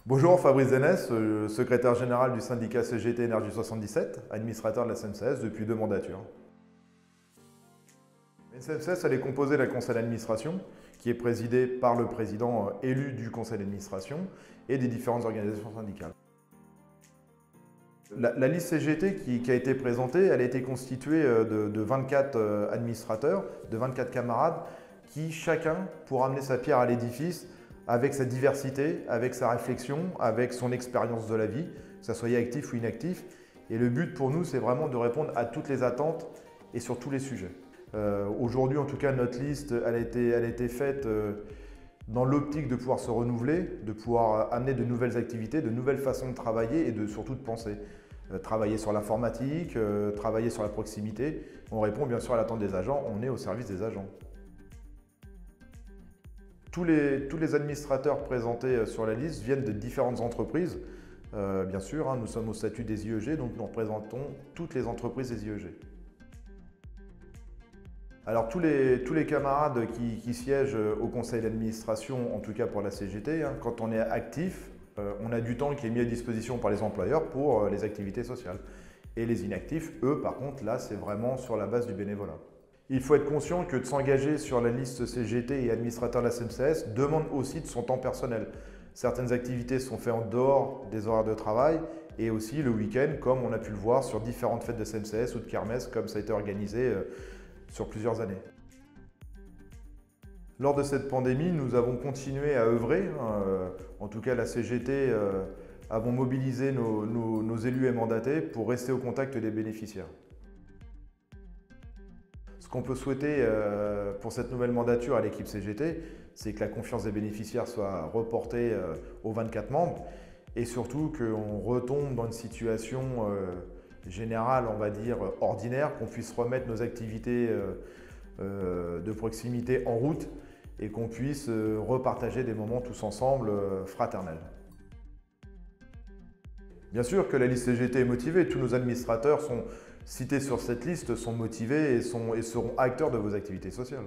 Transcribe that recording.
Bonjour, Fabrice Zenès, secrétaire général du syndicat CGT Énergie 77, administrateur de la SNCS depuis 2 mandatures. La SNCS, elle est composée d'un conseil d'administration qui est présidé par le président élu du conseil d'administration et des différentes organisations syndicales. La liste CGT qui a été présentée, elle a été constituée de 24 administrateurs, de 24 camarades qui chacun pourra amener sa pierre à l'édifice avec sa diversité, avec sa réflexion, avec son expérience de la vie, que ça soit actif ou inactif. Et le but pour nous, c'est vraiment de répondre à toutes les attentes et sur tous les sujets. Aujourd'hui, en tout cas, notre liste, elle a été faite dans l'optique de pouvoir se renouveler, de pouvoir amener de nouvelles activités, de nouvelles façons de travailler et surtout de penser. Travailler sur l'informatique, travailler sur la proximité. On répond bien sûr à l'attente des agents, on est au service des agents. Tous les administrateurs présentés sur la liste viennent de différentes entreprises. Bien sûr, nous sommes au statut des IEG, donc nous représentons toutes les entreprises des IEG. Alors tous les camarades qui siègent au conseil d'administration, en tout cas pour la CGT, quand on est actif, on a du temps qui est mis à disposition par les employeurs pour les activités sociales. Et les inactifs, eux, par contre, là, c'est vraiment sur la base du bénévolat. Il faut être conscient que de s'engager sur la liste CGT et administrateur de la SNCS demande aussi de son temps personnel. Certaines activités sont faites en dehors des horaires de travail et aussi le week-end, comme on a pu le voir sur différentes fêtes de SNCS ou de kermesse, comme ça a été organisé sur plusieurs années. Lors de cette pandémie, nous avons continué à œuvrer. En tout cas, la CGT avons mobilisé nos élus et mandatés pour rester au contact des bénéficiaires. Ce qu'on peut souhaiter pour cette nouvelle mandature à l'équipe CGT, c'est que la confiance des bénéficiaires soit reportée aux 24 membres et surtout qu'on retombe dans une situation générale, on va dire, ordinaire, qu'on puisse remettre nos activités de proximité en route et qu'on puisse repartager des moments tous ensemble fraternels. Bien sûr que la liste CGT est motivée, tous nos administrateurs sont cités sur cette liste, sont motivés et seront acteurs de vos activités sociales.